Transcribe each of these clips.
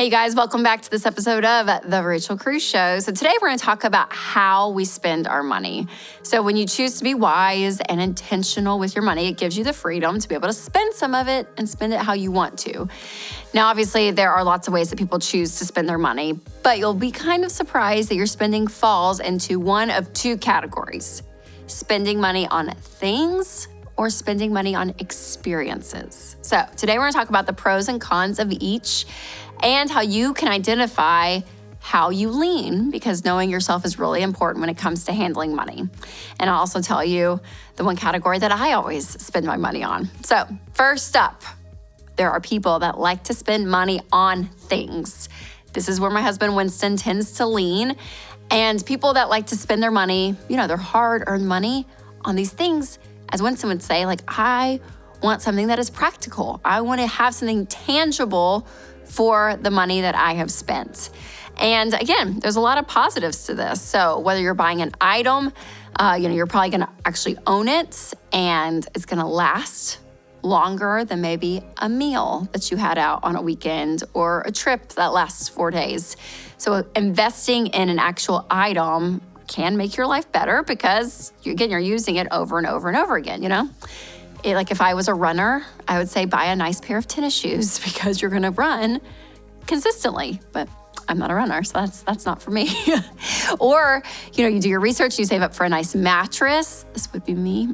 Hey, you guys, welcome back to this episode of The Rachel Cruze Show. So today we're going to talk about how we spend our money. So when you choose to be wise and intentional with your money, it gives you the freedom to be able to spend some of it and spend it how you want to. Now, obviously, there are lots of ways that people choose to spend their money, but you'll be kind of surprised that your spending falls into one of two categories: spending money on things or spending money on experiences. So today we're going to talk about the pros and cons of each and how you can identify how you lean, because knowing yourself is really important when it comes to handling money. And I'll also tell you the one category that I always spend my money on. So first up, there are people that like to spend money on things. This is where my husband Winston tends to lean. And people that like to spend their money, their hard-earned money on these things, as Winston would say, I want something that is practical. I want to have something tangible for the money that I have spent. And again, there's a lot of positives to this. So whether you're buying an item, you're probably going to actually own it, and it's going to last longer than maybe a meal that you had out on a weekend or a trip that lasts 4 days. So investing in an actual item can make your life better because, you're using it over and over and over again, If I was a runner, I would say buy a nice pair of tennis shoes because you're going to run consistently. But I'm not a runner, so that's not for me. Or, you do your research, you save up for a nice mattress. This would be me.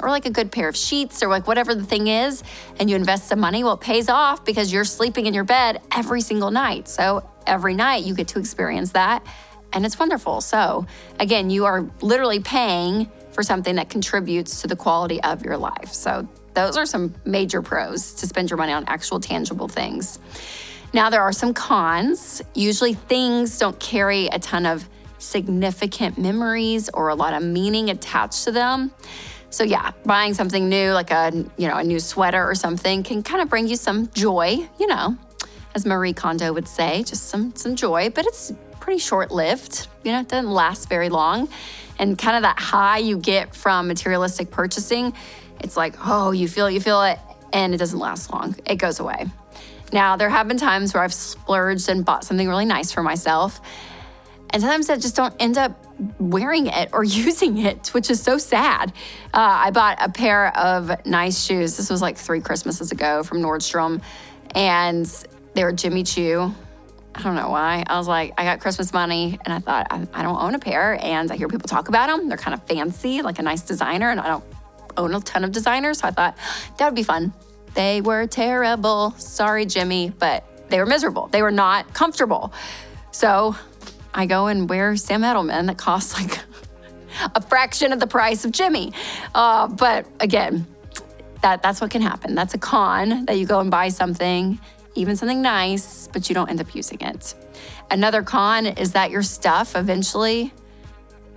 Or a good pair of sheets, or whatever the thing is, and you invest some money. Well, it pays off because you're sleeping in your bed every single night. So every night you get to experience that, and it's wonderful. So again, you are literally paying for something that contributes to the quality of your life. So those are some major pros to spend your money on actual tangible things. Now, there are some cons. Usually things don't carry a ton of significant memories or a lot of meaning attached to them. So yeah, buying something new, like a new sweater or something, can kind of bring you some joy, as Marie Kondo would say, just some joy, but it's pretty short-lived. It doesn't last very long. And kind of that high you get from materialistic purchasing, it's like, oh, you feel it, and it doesn't last long. It goes away. Now, there have been times where I've splurged and bought something really nice for myself, and sometimes I just don't end up wearing it or using it, which is so sad. I bought a pair of nice shoes. This was 3 Christmases ago from Nordstrom, and they were Jimmy Choo. I don't know why. I was like, I got Christmas money, and I thought, I don't own a pair, and I hear people talk about them. They're kind of fancy, like a nice designer, and I don't own a ton of designers, so I thought that would be fun. They were terrible. Sorry, Jimmy, but they were miserable. They were not comfortable. So I go and wear Sam Edelman that costs a fraction of the price of Jimmy. But again, that's what can happen. That's a con, that you go and buy something, even something nice, but you don't end up using it. Another con is that your stuff eventually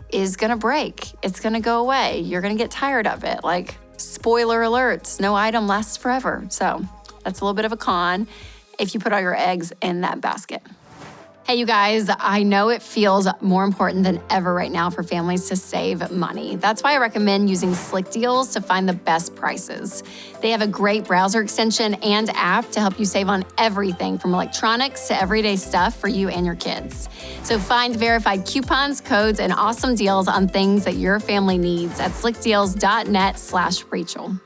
is gonna break. It's gonna go away. You're gonna get tired of it. Spoiler alert, no item lasts forever. So that's a little bit of a con if you put all your eggs in that basket. Hey, you guys, I know it feels more important than ever right now for families to save money. That's why I recommend using Slick Deals to find the best prices. They have a great browser extension and app to help you save on everything from electronics to everyday stuff for you and your kids. So find verified coupons, codes, and awesome deals on things that your family needs at slickdeals.net/Rachel.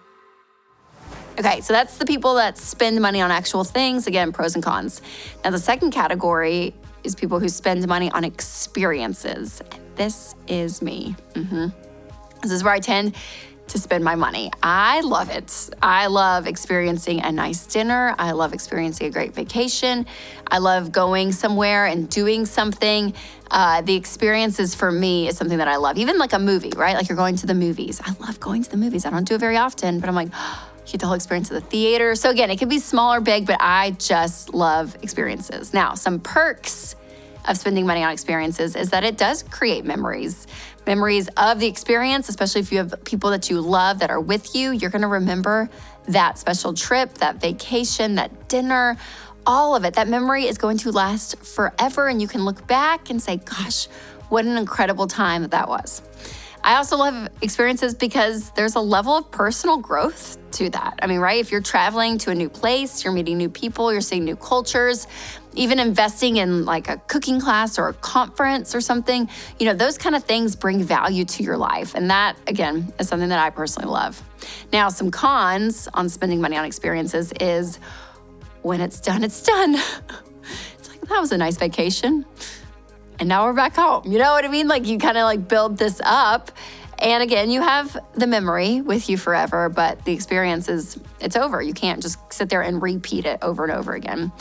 Okay, so that's the people that spend money on actual things. Again, pros and cons. Now, the second category is people who spend money on experiences. This is me. This is where I tend to spend my money. I love it. I love experiencing a nice dinner. I love experiencing a great vacation. I love going somewhere and doing something. The experiences for me is something that I love. Even a movie, right? You're going to the movies. I love going to the movies. I don't do it very often, but I'm like, you get the whole experience of the theater. So again, it could be small or big, but I just love experiences. Now, some perks of spending money on experiences is that it does create memories of the experience, especially if you have people that you love that are with you. You're gonna remember that special trip, that vacation, that dinner, all of it. That memory is going to last forever, and you can look back and say, gosh, what an incredible time that was. I also love experiences because there's a level of personal growth to that. I mean, right? If you're traveling to a new place, you're meeting new people, you're seeing new cultures, even investing in like a cooking class or a conference or something, those kind of things bring value to your life. And that, again, is something that I personally love. Now, some cons on spending money on experiences is when it's done, it's done. It's like, that was a nice vacation. And now we're back home. You know what I mean? Like you kind of like build this up. And again, you have the memory with you forever, but the experience it's over. You can't just sit there and repeat it over and over again.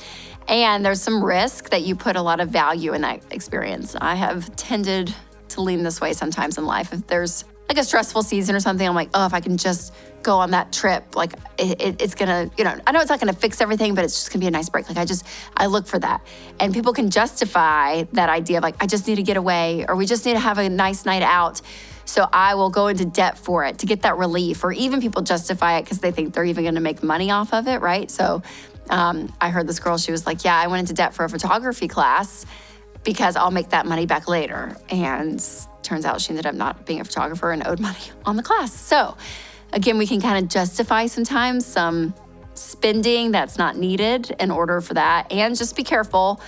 And there's some risk that you put a lot of value in that experience. I have tended to lean this way sometimes in life. If there's like a stressful season or something, I'm like, oh, if I can just go on that trip, like it's gonna, I know it's not gonna fix everything, but it's just gonna be a nice break. Like I look for that. And people can justify that idea of like, I just need to get away, or we just need to have a nice night out. So I will go into debt for it to get that relief, or even people justify it because they think they're even gonna make money off of it, right? So I heard this girl, she was like, yeah, I went into debt for a photography class because I'll make that money back later. And turns out she ended up not being a photographer and owed money on the class. So again, we can kind of justify sometimes some spending that's not needed in order for that. And just be careful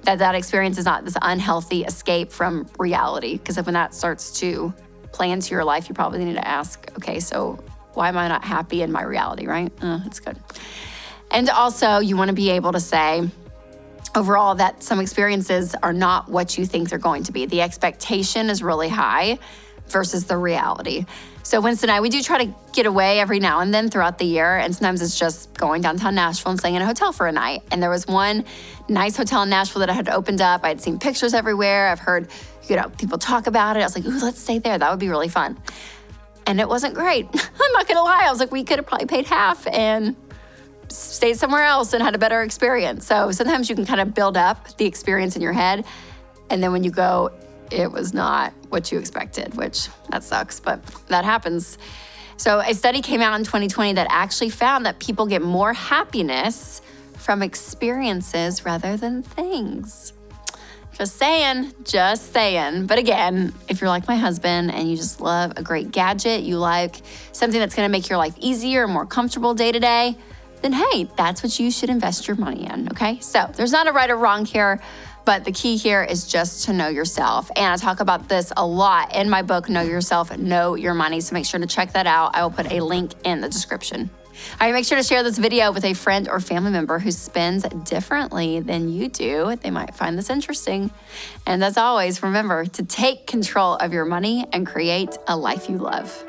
that experience is not this unhealthy escape from reality. Because when that starts to play into your life, you probably need to ask, okay, so why am I not happy in my reality, right? It's good. And also you want to be able to say, overall, that some experiences are not what you think they're going to be. The expectation is really high versus the reality. So Winston and I, we do try to get away every now and then throughout the year. And sometimes it's just going downtown Nashville and staying in a hotel for a night. And there was one nice hotel in Nashville that I had opened up. I had seen pictures everywhere. I've heard, people talk about it. I was like, ooh, let's stay there. That would be really fun. And it wasn't great. I'm not gonna lie. I was like, we could have probably paid half and stayed somewhere else and had a better experience. So sometimes you can kind of build up the experience in your head. And then when you go, it was not what you expected, which that sucks, but that happens. So a study came out in 2020 that actually found that people get more happiness from experiences rather than things. Just saying. But again, if you're like my husband and you just love a great gadget, you like something that's gonna make your life easier, more comfortable day to day, then hey, that's what you should invest your money in, okay? So there's not a right or wrong here, but the key here is just to know yourself. And I talk about this a lot in my book, Know Yourself, Know Your Money. So make sure to check that out. I will put a link in the description. All right, make sure to share this video with a friend or family member who spends differently than you do. They might find this interesting. And as always, remember to take control of your money and create a life you love.